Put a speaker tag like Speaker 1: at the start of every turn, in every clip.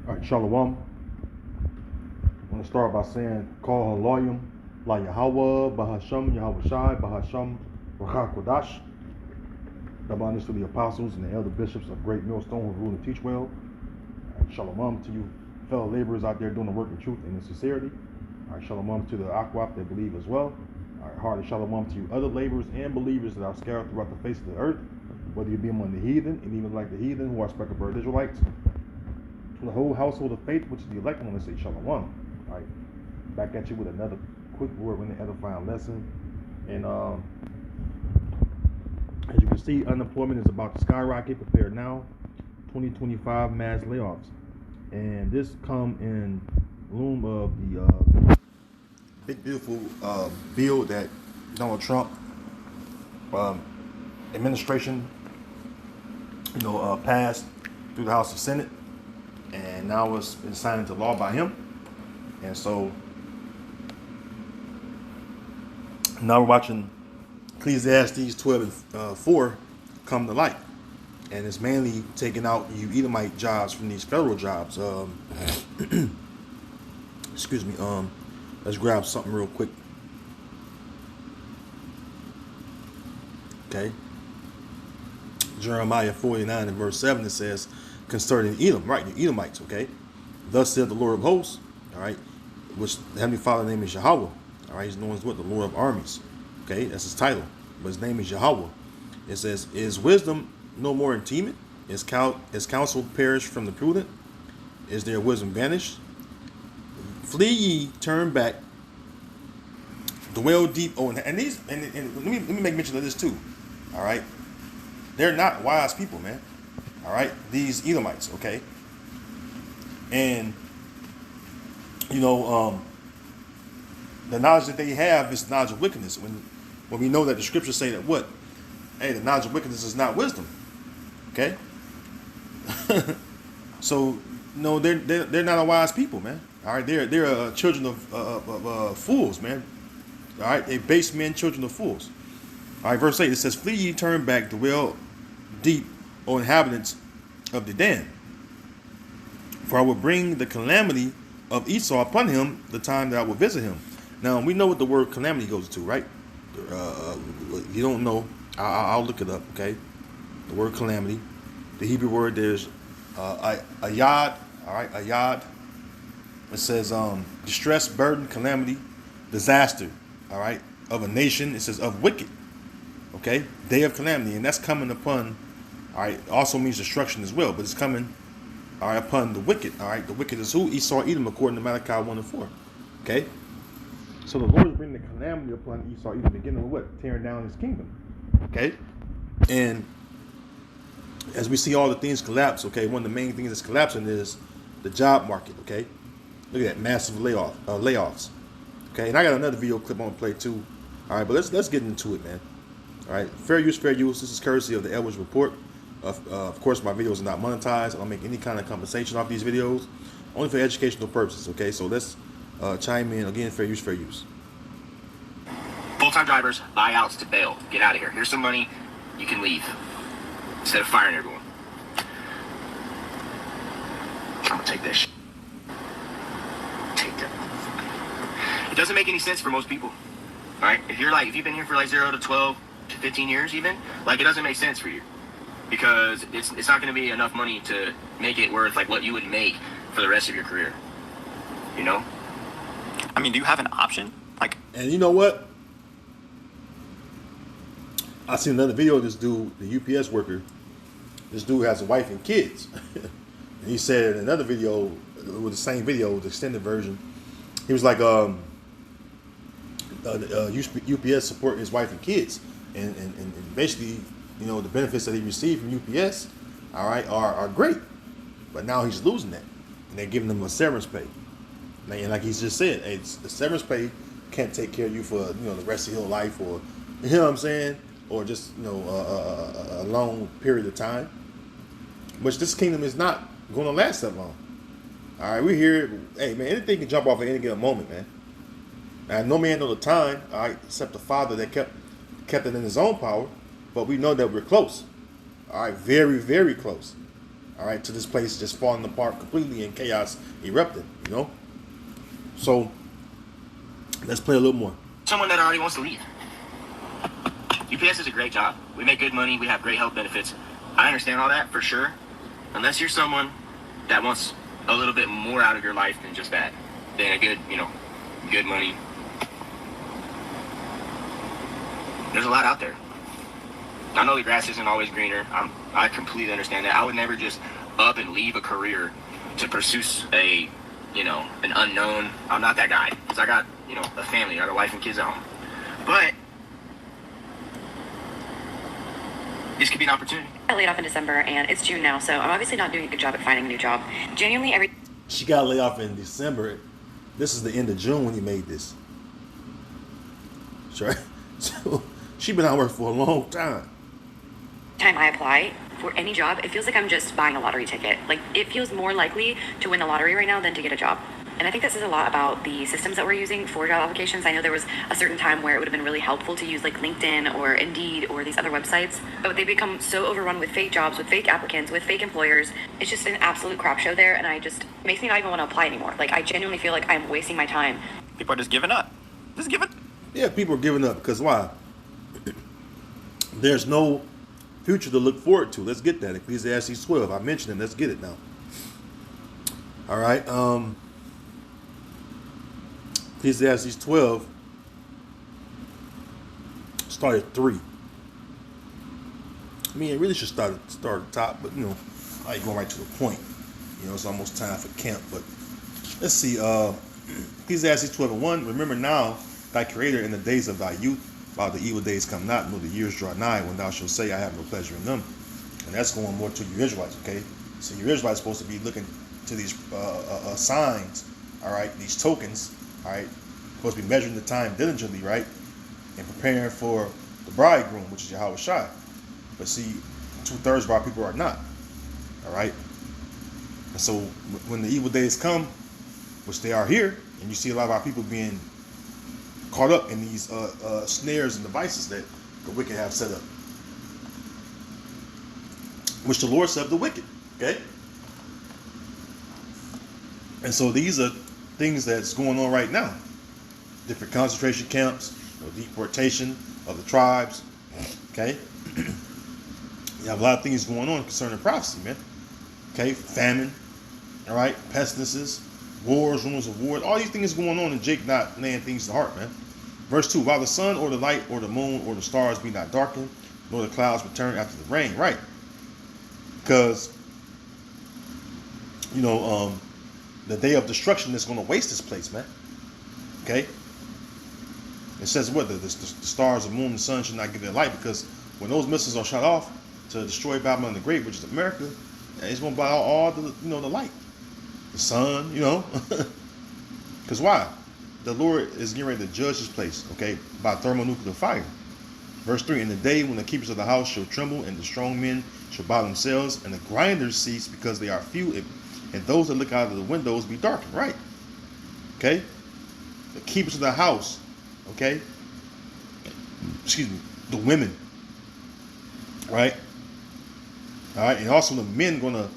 Speaker 1: All right, Shalom. I want to start by saying, Call Haloyim, La Yahweh, Bahasham, Yahweh Shai, Bahasham, Rakha Kodash. Double honors to the apostles and the elder bishops of Great Millstone who rule and teach well. Shalom to you fellow laborers out there doing the work of truth and in sincerity. All right, shalom to the Akwaf that believe as well. All right, hearty shalom to you other laborers and believers that are scattered throughout the face of the earth, whether you be among the heathen and even like the heathen who are speckled bird Israelites. To the whole household of faith, which is the elect, I want to say shalom. All right, back at you with another quick word in the edifying lesson. And as you can see, unemployment is about to skyrocket. Prepare now. 2025 mass layoffs, and this come in loom of the big beautiful bill that Donald Trump administration, passed through the House of Senate, and now it's been signed into law by him. And so now we're watching Ecclesiastes 12 and 4 come to light. And it's mainly taking out you Edomite jobs from these federal jobs. Excuse me. Let's grab something real quick. Okay. Jeremiah 49 and verse 7, it says, concerning Edom, right? The Edomites, okay? Thus said the Lord of hosts, all right? Which the Heavenly Father's name is Yahweh, all right? He's known as what? The Lord of armies, okay? That's his title, but his name is Yahweh. It says, is wisdom no more intimate? Is counsel perished from the prudent? Is their wisdom vanished? Flee ye, turn back, dwell deep. Oh, and these, and let me make mention of this too. All right, they're not wise people, man. All right, these Edomites, okay, and the knowledge that they have is knowledge of wickedness. When we know that the scriptures say that what? Hey, the knowledge of wickedness is not wisdom. Okay, so no, they're not a wise people, man. All right, they're children of fools, man. All right, they base men, children of fools. All right, verse 8, it says, flee ye, turn back, dwell deep, O inhabitants of Dedan. For I will bring the calamity of Esau upon him the time that I will visit him. Now, we know what the word calamity goes to, right? If you don't know, I'll look it up, okay? The word calamity. The Hebrew word, there's ayad, all right, ayad. It says distress, burden, calamity, disaster, all right, of a nation. It says of wicked, okay, day of calamity, and that's coming upon, all right, also means destruction as well, but it's coming, all right, upon the wicked, all right. The wicked is who? Esau, Edom, according to Malachi 1 and 4, okay. So the Lord is bringing the calamity upon Esau, Edom, beginning with what? Tearing down his kingdom, okay. And as we see all the things collapse, okay, one of the main things that's collapsing is the job market, okay. Look at that, massive layoffs. Okay, and I got another video clip I want to play too. All right, but let's get into it, man. All right, fair use, fair use. This is courtesy of the Edwards Report. Of course, my videos are not monetized. I don't make any kind of compensation off these videos, only for educational purposes. Okay, so let's chime in again. Fair use, fair use.
Speaker 2: Full-time drivers, buyouts to bail. Get out of here. Here's some money. You can leave instead of firing everyone. I'm gonna take this shit. It doesn't make any sense for most people, all right? If you've been here for like 0 to 12 to 15 years even, like it doesn't make sense for you because it's not going to be enough money to make it worth like what you would make for the rest of your career, you know?
Speaker 3: I mean, do you have an option? Like,
Speaker 1: and you know what? I seen another video of this dude, the UPS worker. This dude has a wife and kids. And he said in another video, with the same video, the extended version, he was like, UPS support his wife and kids, and basically, the benefits that he received from UPS, all right, are great, but now he's losing that, and they're giving him a severance pay. And like he's just said, hey, the severance pay can't take care of you for the rest of your life, or you know what I'm saying, or just a long period of time. Which this kingdom is not going to last that long. All right, we're here. Hey man, anything can jump off at any given moment, man. And no man know the time, all right, except the Father that kept it in his own power. But we know that we're close. All right, very, very close. all right, to this place just falling apart completely and chaos erupting, you know? So, let's play a little more.
Speaker 2: Someone that already wants to leave. UPS is a great job. We make good money. We have great health benefits. I understand all that for sure. Unless you're someone that wants a little bit more out of your life than just that, than a good, good money. There's a lot out there. I know the grass isn't always greener. I completely understand that. I would never just up and leave a career to pursue an unknown. I'm not that guy because I got, a family, I got a wife and kids at home. But this could be an opportunity.
Speaker 4: I got laid off in December, and it's June now, so I'm obviously not doing a good job at finding a new job. Genuinely,
Speaker 1: She got laid off in December. This is the end of June when he made this. Sure. So she been out of work for a long time.
Speaker 4: time I apply for any job, it feels like I'm just buying a lottery ticket. Like, it feels more likely to win the lottery right now than to get a job. And I think that says a lot about the systems that we're using for job applications. I know there was a certain time where it would have been really helpful to use like LinkedIn or Indeed or these other websites, but they become so overrun with fake jobs, with fake applicants, with fake employers. It's just an absolute crap show there, and it makes me not even want to apply anymore. Like, I genuinely feel like I'm wasting my time.
Speaker 3: People are just giving up. Just giving.
Speaker 1: Yeah, people are giving up because why? There's no future to look forward to. Let's get that. Ecclesiastes 12. I mentioned it. Let's get it now. All right. Ecclesiastes 12 started at 3. I mean, it really should start at the top, but I ain't going right to the point. It's almost time for camp. But let's see. Ecclesiastes 12:1. Remember now thy Creator in the days of thy youth, while the evil days come not, nor the years draw nigh, when thou shalt say, I have no pleasure in them. And that's going more to you Israelites, okay? So you Israelites supposed to be looking to these signs, all right, these tokens, all right, supposed to be measuring the time diligently, right, and preparing for the bridegroom, which is Yahweh Shai. But see, 2/3 of our people are not, all right? And so when the evil days come, which they are here, and you see a lot of our people being caught up in these snares and devices that the wicked have set up, which the Lord said of the wicked, okay? And so these are things that's going on right now. Different concentration camps, deportation of the tribes, okay? You have a lot of things going on concerning prophecy, man. Okay, famine, all right, pestilences, wars, rumors of wars, all these things going on, and Jake not laying things to heart, man. Verse 2, while the sun or the light or the moon or the stars be not darkened, nor the clouds return after the rain, right? Because, the day of destruction is going to waste this place, man. Okay? It says what? The stars, the moon, the sun should not give their light, because when those missiles are shot off to destroy Babylon the Great, which is America, it's going to block out all the, the light. The sun, Because why? The Lord is getting ready to judge this place, okay, by thermonuclear fire. Verse 3, in the day when the keepers of the house shall tremble, and the strong men shall bow themselves, and the grinders cease because they are few, and those that look out of the windows be darkened, right? Okay? The keepers of the house, okay? Excuse me, the women, right? All right, and also the men gonna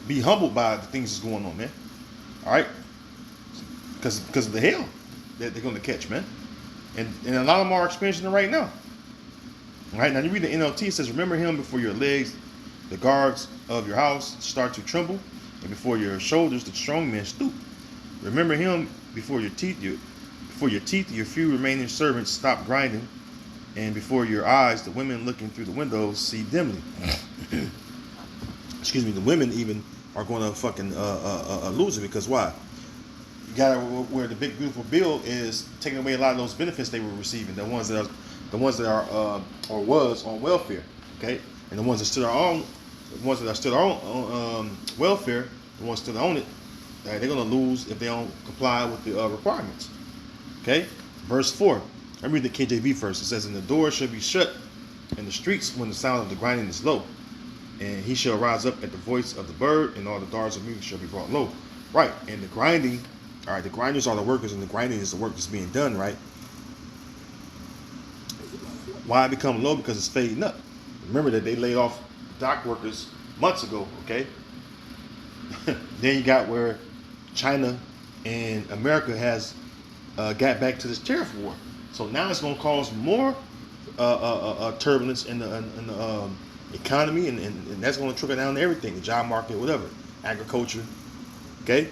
Speaker 1: be humbled by the things that's going on, man. All right, because of the hell that they're gonna catch, man, and a lot of them are experiencing it right now. All right, now you read the NLT, it says, remember him before your legs, the guards of your house start to tremble, and before your shoulders, the strong men stoop. Remember him before your teeth, your few remaining servants stop grinding, and before your eyes, the women looking through the windows see dimly. Excuse me, the women even are going to fucking lose it, because why? You got where the big beautiful bill is taking away a lot of those benefits they were receiving. The ones that are or was on welfare, okay, and the ones that still are on, welfare, the ones still own it, they're going to lose if they don't comply with the requirements. Okay, verse 4. I read the KJV first. It says, and the door shall be shut in the streets when the sound of the grinding is low. And he shall rise up at the voice of the bird, and all the darts of music shall be brought low. Right, and the grinding, all right, the grinders are the workers, and the grinding is the work that's being done, right? Why it become low? Because it's fading up. Remember that they laid off dock workers months ago, okay? Then you got where China and America has got back to this tariff war. So now it's going to cause more turbulence in the economy, and that's going to trickle down to everything, the job market, whatever, agriculture, okay?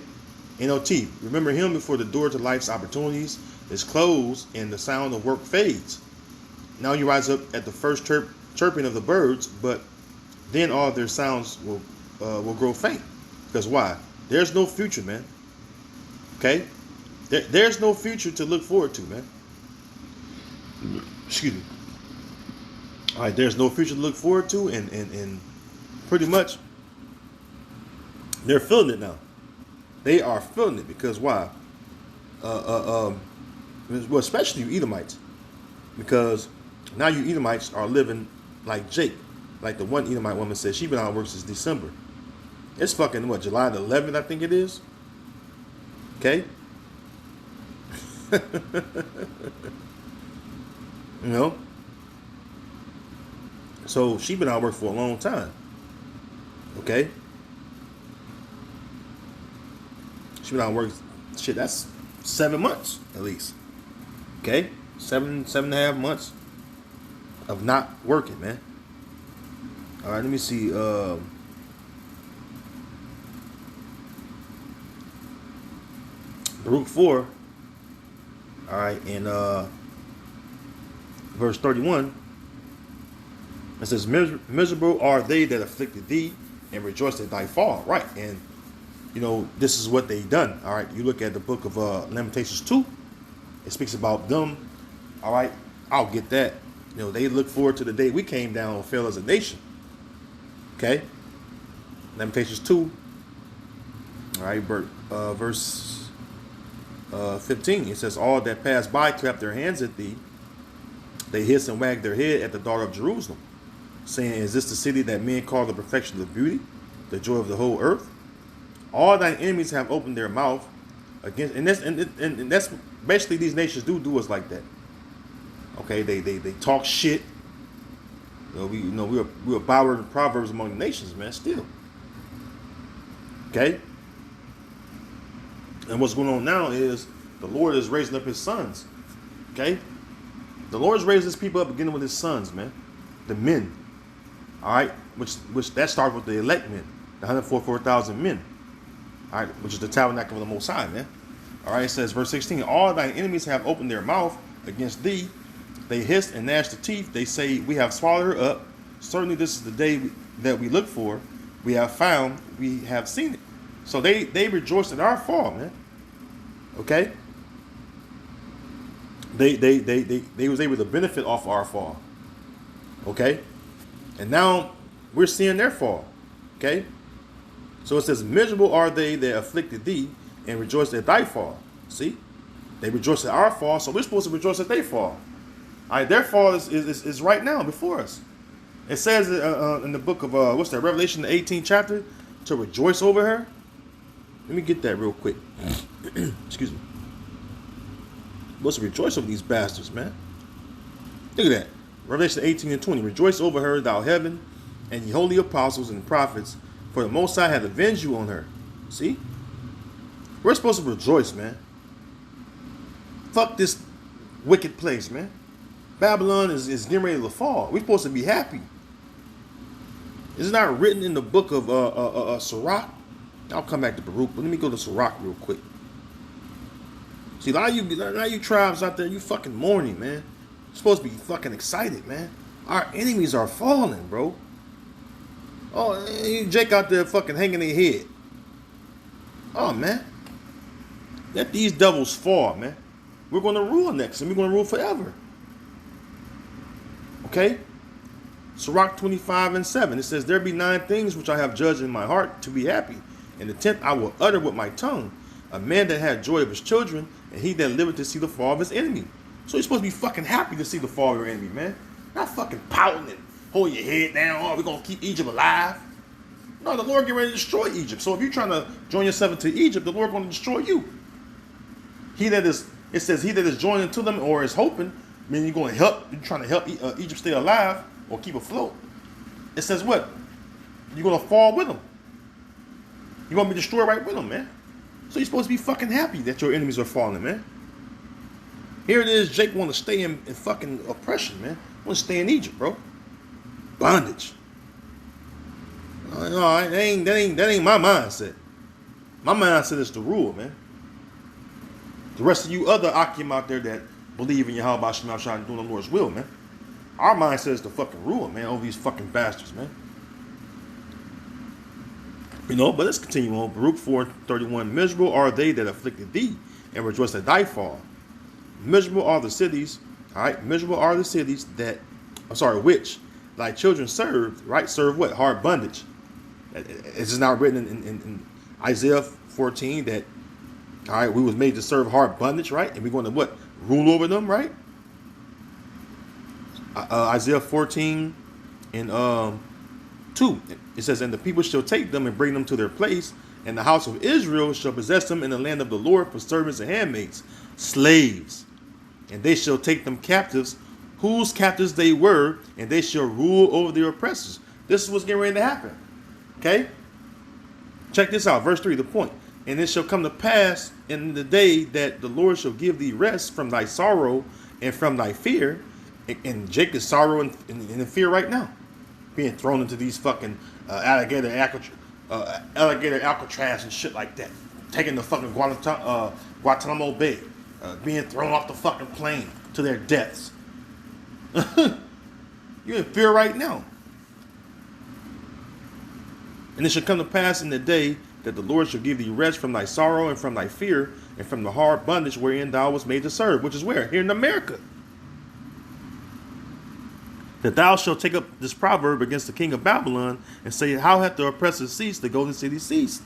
Speaker 1: NOT, remember him before the door to life's opportunities is closed and the sound of work fades. Now you rise up at the first chirping of the birds, but then all their sounds will grow faint. Because why? There's no future, man. Okay? There's no future to look forward to, man. Excuse me. All right, there's no future to look forward to, and pretty much they're feeling it now. They are feeling it because why? Well, especially you Edomites, because now you Edomites are living like Jake, like the one Edomite woman said she been out of work since December. It's fucking what, July the 11th, I think it is. Okay. You know. So she been out of work for a long time. Okay. She been out of work. Shit, that's 7 months at least. Okay, 7.5 months of not working, man. All right, let me see. Baruch 4. All right, in verse 31, it says, "Miserable are they that afflicted thee, and rejoice at thy fall." Right, and you know this is what they done. All right, you look at the book of Lamentations 2. It speaks about them. All right, I'll get that. You know, they look forward to the day we came down and fell as a nation. Okay, Lamentations 2. All right, verse 15. It says, "All that pass by clap their hands at thee. They hiss and wag their head at the daughter of Jerusalem, saying, Is this the city that men call the perfection of beauty, the joy of the whole earth? All thine enemies have opened their mouth against," and that's basically these nations do us like that. Okay, they talk shit. We're Byword and Proverbs among the nations, man. Still, okay. And what's going on now is the Lord is raising up His sons. Okay, the Lord is raising His people up, beginning with His sons, man, the men. All right, which that starts with the elect men, the 144,000 men. All right, which is the tabernacle of the Most High, man. All right, it says, verse 16, "All thine enemies have opened their mouth against thee. They hissed and gnashed the teeth. They say, We have swallowed her up. Certainly this is the day that we look for. We have found, we have seen it." So they rejoiced at our fall, man. Okay? They was able to benefit off our fall. Okay? And now we're seeing their fall. Okay? So it says, "Miserable are they that afflicted thee, and rejoice at thy fall." See? They rejoice at our fall, so we're supposed to rejoice at their fall. All right, their fall is right now before us. It says in the book of, Revelation, the 18th chapter, to rejoice over her. Let me get that real quick. Excuse me. We're supposed to rejoice over these bastards, man. Look at that. Revelation 18 and 20. "Rejoice over her, thou heaven, and ye holy apostles and prophets, for the Most High hath avenged you on her." See? We're supposed to rejoice, man. Fuck this wicked place, man. Babylon is getting ready to fall. We're supposed to be happy. Is it not written in the book of Sirach? I'll come back to Baruch, but let me go to Sirach real quick. See, a lot of you tribes out there, you fucking mourning, man. You're supposed to be fucking excited, man. Our enemies are falling, bro. Oh, Jake out there fucking hanging their head. Oh, man. Let these devils fall, man. We're going to rule next, and we're going to rule forever. Okay? Sirach 25 and 7. It says, "There be 9 things which I have judged in my heart to be happy. And the 10th I will utter with my tongue. A man that had joy of his children, and he that liveth to see the fall of his enemy." So you're supposed to be fucking happy to see the fall of your enemy, man. Not fucking pouting and holding your head down. "Oh, we're going to keep Egypt alive." No, the Lord get ready to destroy Egypt. So if you're trying to join yourself into Egypt, the Lord going to destroy you. It says, "He that is joined into them or is hoping," meaning you're going to help, you're trying to help Egypt stay alive or keep afloat. it says what? You're gonna fall with them. You're gonna be destroyed right with them, man. So you're supposed to be fucking happy that your enemies are falling, man. Here it is, Jake want to stay in fucking oppression, man. Want to stay in Egypt, bro. Bondage. No, that ain't my mindset. My mindset is the rule, man. The rest of you other Akim out there that believe in Yahweh Shema Shah and doing the Lord's will, man. Our mindset is the fucking rule, man, over these fucking bastards, man. You know, but let's continue on. Baruch 4:31. Miserable are they that afflicted thee, and rejoice at thy fall. Miserable are the cities, all right? Miserable are the cities that, which thy children served, right? Serve what? Hard bondage. It's just not written in Isaiah 14 that, all right, we was made to serve hard bondage, right? And we're going to what? Rule over them, right? Isaiah 14 and 2. It says, and the people shall take them and bring them to their place, and the house of Israel shall possess them in the land of the Lord for servants and handmaids, slaves. And they shall take them captives, whose captives they were, and they shall rule over their oppressors. This is what's getting ready to happen. Okay? Check this out. Verse 3, the point. And it shall come to pass in the day that the Lord shall give thee rest from thy sorrow and from thy fear. And Jake is sorrow and fear right now. Being thrown into these fucking alligator Alcatraz and shit like that. Taking the fucking Guantanamo Bay. Being thrown off the fucking plane to their deaths. You're in fear right now. And it shall come to pass in the day that the Lord shall give thee rest from thy sorrow and from thy fear and from the hard bondage wherein thou wast made to serve. Which is where? Here in America. That thou shalt take up this proverb against the king of Babylon and say, how hath the oppressor ceased, the golden city ceased?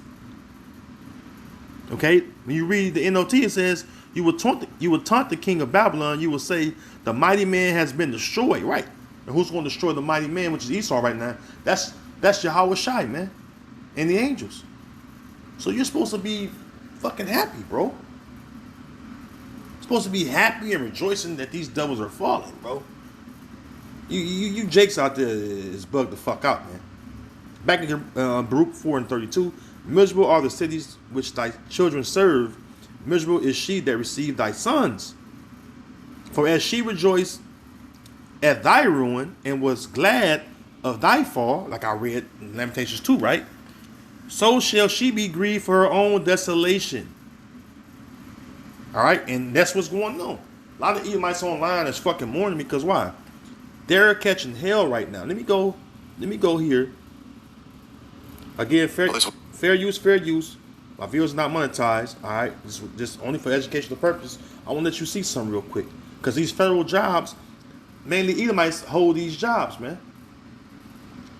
Speaker 1: Okay, when you read the NOT, it says, you will taunt the king of Babylon. You will say, the mighty man has been destroyed, right? And who's going to destroy the mighty man, which is Esau right now? That's Yahweh Shai, man, and the angels. So you're supposed to be fucking happy, bro. You're supposed to be happy and rejoicing that these devils are falling, bro. You Jakes out there is bugged the fuck out, man. Back in Baruch 4:32, miserable are the cities which thy children serve. Miserable is she that received thy sons. For as she rejoiced at thy ruin and was glad of thy fall, like I read in Lamentations 2, right? So shall she be grieved for her own desolation. All right, and that's what's going on. A lot of Edomites online is fucking mourning because why? They're catching hell right now. Let me go here. Again, fair use. My video's not monetized. All right, this only for educational purposes. I want to let you see something real quick, because these federal jobs, mainly Edomites hold these jobs, man,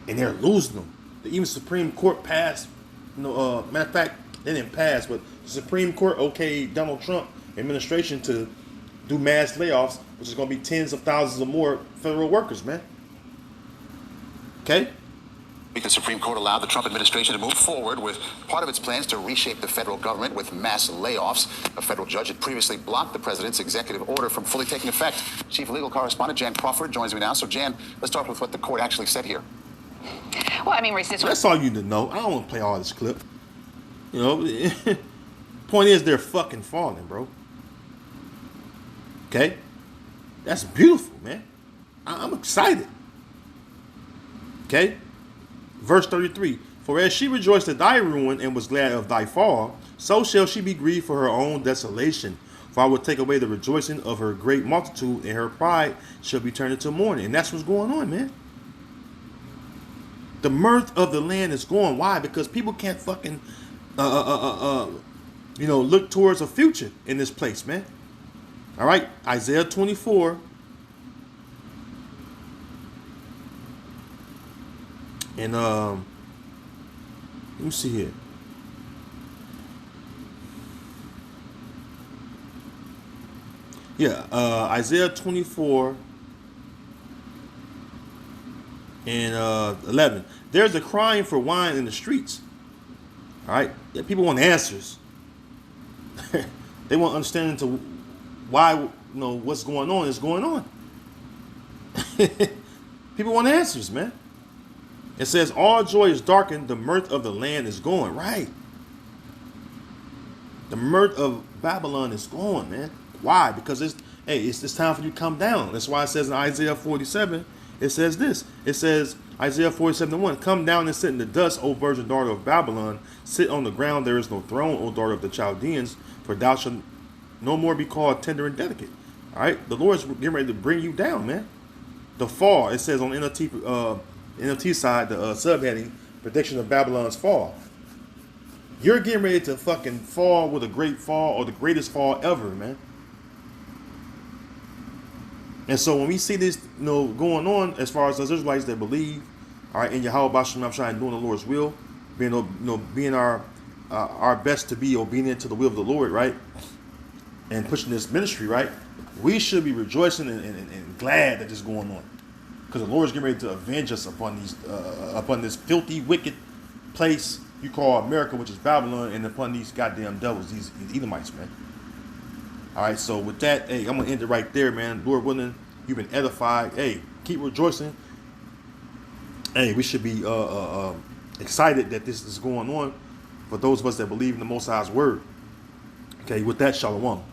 Speaker 1: and they're losing them. The even Supreme Court passed. Matter of fact, they didn't pass, but the Supreme Court okayed Donald Trump administration to do mass layoffs, which is going to be tens of thousands of more federal workers, man. Okay?
Speaker 5: The Supreme Court allowed the Trump administration to move forward with part of its plans to reshape the federal government with mass layoffs. A federal judge had previously blocked the president's executive order from fully taking effect. Chief legal correspondent Jan Crawford joins me now. So, Jan, let's start with what the court actually said here.
Speaker 6: Well, I mean, Reese,
Speaker 1: that's all you need to know. I don't want to play all this clip. You know, point is, they're fucking falling, bro. Okay? That's beautiful, man. I'm excited. Okay? Verse 33. For as she rejoiced at thy ruin and was glad of thy fall, so shall she be grieved for her own desolation. For I will take away the rejoicing of her great multitude, and her pride shall be turned into mourning. And that's what's going on, man. The mirth of the land is gone. Why? Because people can't fucking, look towards a future in this place, man. All right, Isaiah 24. And let me see here. Yeah, Isaiah 24 and 11. There's a crying for wine in the streets. All right, yeah, people want answers. They want understanding to why, what's going on is going on. People want answers, man. It says, all joy is darkened, the mirth of the land is gone. Right. The mirth of Babylon is gone, man. Why? Because it's time for you to come down. That's why it says in Isaiah 47, it says this. It says, Isaiah 47:1, come down and sit in the dust, O virgin daughter of Babylon. Sit on the ground, there is no throne, O daughter of the Chaldeans, for thou shalt no more be called tender and delicate. All right? The Lord's getting ready to bring you down, man. The fall, it says on NLT side, the subheading, prediction of Babylon's fall. You're getting ready to fucking fall with a great fall, or the greatest fall ever, man. And so when we see this, going on, as far as those Israelites that believe, all right, in Yahweh B'Shem Shai, doing the Lord's will, being our best to be obedient to the will of the Lord, right, and pushing this ministry, right, we should be rejoicing and glad that this is going on, because the Lord is getting ready to avenge us upon this filthy, wicked place you call America, which is Babylon, and upon these goddamn devils, these Edomites, man. All right, so with that, hey, I'm gonna end it right there, man. Lord willing, you've been edified. Hey, keep rejoicing. Hey, we should be excited that this is going on for those of us that believe in the Most High's word. Okay, with that, shalom.